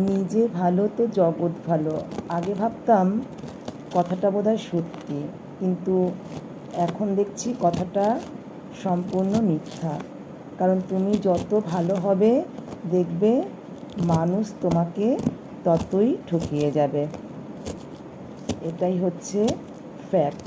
নিজে ভালো তো জগৎ ভালো। আগে ভাবতাম কথাটা বোধহয় সত্যি, কিন্তু এখন দেখছি কথাটা সম্পূর্ণ মিথ্যা। কারণ তুমি যত ভালো হবে দেখবে মানুষ তোমাকে ততই ঠকিয়ে যাবে। এটাই হচ্ছে ফ্যাক্ট।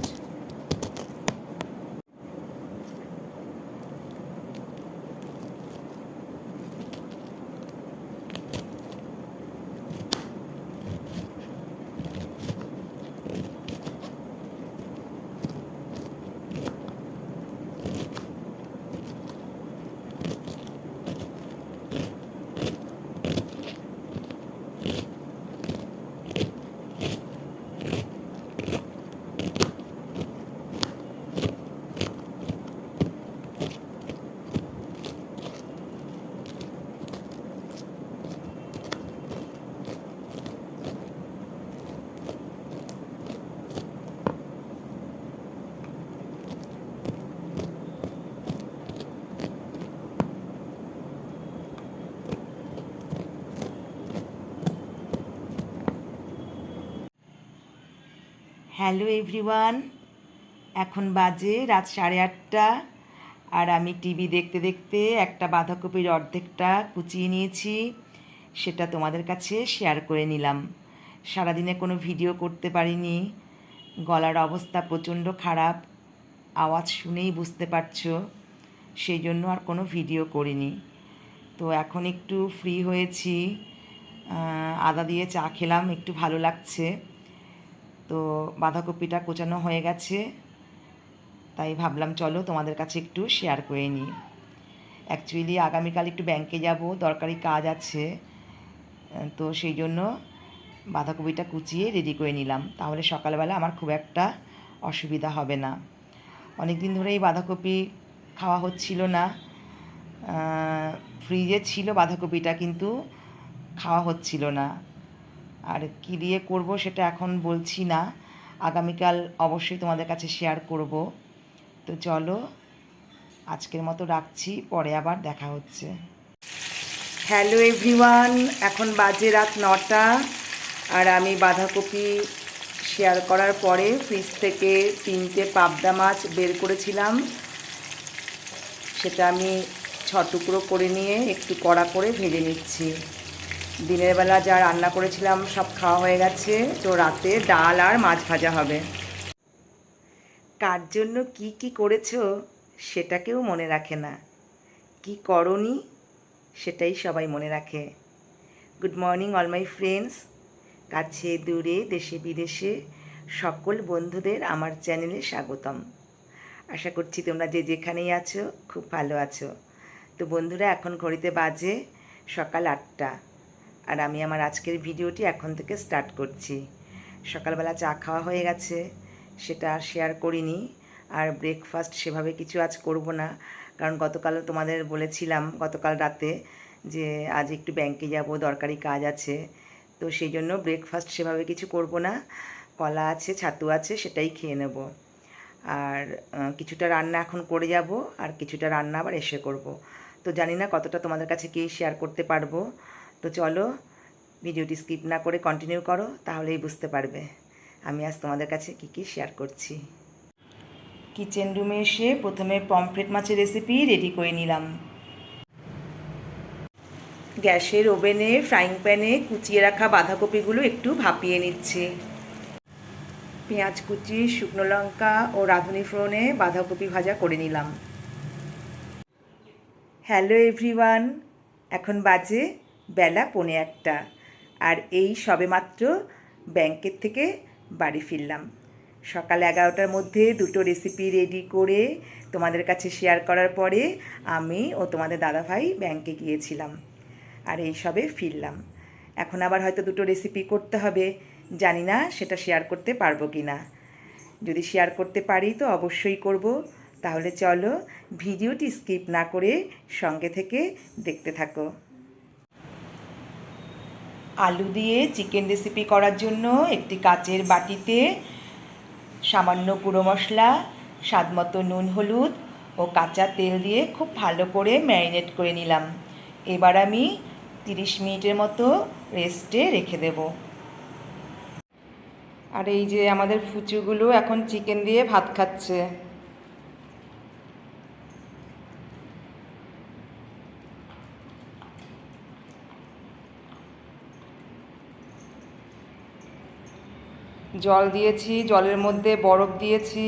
হ্যালো এভরিওয়ান, এখন বাজে রাত 8:30, আর আমি টিভি দেখতে দেখতে একটা বাঁধাকপির অর্ধেকটা কুচিয়ে নিয়েছি। সেটা তোমাদের কাছে শেয়ার করে নিলাম। সারাদিনে কোনো ভিডিও করতে পারিনি, গলার অবস্থা প্রচণ্ড খারাপ, আওয়াজ শুনেই বুঝতে পারছো, সেই জন্য আর কোনো ভিডিও করিনি। তো এখন একটু ফ্রি হয়েছি, আদা দিয়ে চা খেলাম, একটু ভালো লাগছে। তো বাঁধাকপিটা কোচানো হয়ে গেছে, তাই ভাবলাম চলো তোমাদের কাছে একটু শেয়ার করে নিই। অ্যাকচুয়ালি আগামীকাল একটু ব্যাংকে যাব, দরকারি কাজ আছে, তো সেই জন্য বাঁধাকপিটা কুচিয়ে রেডি করে নিলাম, তাহলে সকালবেলা আমার খুব একটা অসুবিধা হবে না। অনেক দিন ধরেই বাঁধাকপি খাওয়া হচ্ছিল না, ফ্রিজে ছিল বাঁধাকপিটা, কিন্তু খাওয়া হচ্ছিল না। আর কী দিয়ে করব সেটা এখন বলছি না, আগামীকাল অবশ্যই তোমাদের কাছে শেয়ার করব। তো চলো আজকের মতো রাখছি, পরে আবার দেখা হচ্ছে। হ্যালো এভরিওয়ান, এখন বাজে রাত 9টা, আর আমি বাঁধাকপি শেয়ার করার পরে ফ্রিজ থেকে 3টে পাবদা মাছ বের করেছিলাম, সেটা আমি 6 টুকরো করে নিয়ে একটু কড়া করে ভেজে নিচ্ছি। দিনের বেলা যা রান্না করেছিলাম সব খাওয়া হয়ে গেছে, তো রাতে ডাল আর মাছ ভাজা হবে। কার জন্য কি কি করেছো সেটা কেউ মনে রাখে না, কি করনি সেটাই সবাই মনে রাখে। Good morning all my friends, কাছে দূরে দেশে বিদেশে সকল বন্ধুদের আমার চ্যানেলে স্বাগতম। আশা করছি তোমরা যে যেখানেই আছো খুব ভালো আছো। তো বন্ধুরা, এখন ঘড়িতে বাজে সকাল 8টা, আর আমি আমার আজকের ভিডিওটি এখন থেকে স্টার্ট করছি। সকালবেলা চা খাওয়া হয়ে গেছে, সেটা আর শেয়ার করিনি। আর ব্রেকফাস্ট সেভাবে কিছু আজ করব না, কারণ গতকাল তোমাদের বলেছিলাম গতকাল রাতে যে আজ একটু ব্যাংকে যাব, দরকারি কাজ আছে, তো সেই জন্য ব্রেকফাস্ট সেভাবে কিছু করব না। কলা আছে, ছাতু আছে, সেটাই খেয়ে নেব। আর কিছুটা রান্না এখন করে যাব, আর কিছুটা রান্না আবার এসে করব। তো জানি না কতটা তোমাদের কাছে কি শেয়ার করতে পারবো। তো চলো ভিডিওটি স্কিপ না করে কন্টিনিউ করো, তাহলেই বুঝতে পারবে আমি আজ তোমাদের কাছে কি কি শেয়ার করছি। কিচেন রুমে এসে প্রথমে পমফ্রেট মাছের রেসিপি রেডি করে নিলাম। গ্যাসের ওভেনে ফ্রাইং প্যানে কুচিয়ে রাখা বাঁধাকপিগুলো একটু ভাপিয়ে নিচ্ছি। পেঁয়াজ কুচি, শুকনো লঙ্কা ও রাঁধুনি ফোড়নে বাঁধাকপি ভাজা করে নিলাম। হ্যালো এভরিওয়ান, এখন বাজে বেলা 1:45, আর এই সবেমাত্র ব্যাংকের থেকে বাড়ি ফিরলাম। সকাল 11টার মধ্যে 2টো রেসিপি রেডি করে তোমাদের কাছে শেয়ার করার পরে আমি ও তোমাদের দাদাভাই ব্যাংকে গিয়েছিলাম, আর এই সবে ফিরলাম। এখন আবার হয়তো 2টো রেসিপি করতে হবে, জানি না সেটা শেয়ার করতে পারবো কি না। যদি শেয়ার করতে পারি তো অবশ্যই করব। তাহলে চলো ভিডিওটি স্কিপ না করে সঙ্গে থেকে দেখতে থাকো। আলু দিয়ে চিকেন রেসিপি করার জন্য একটি কাচের বাটিতে সামান্য গুঁড়ো মশলা, স্বাদমতো নুন, হলুদ ও কাঁচা তেল দিয়ে খুব ভালো করে ম্যারিনেট করে নিলাম। এবার আমি 30 মিনিটের মতো রেস্টে রেখে দেব। আর এই যে আমাদের ফুচুগুলো এখন চিকেন দিয়ে ভাত খাচ্ছে। জল দিয়েছি, জলের মধ্যে বরফ দিয়েছি।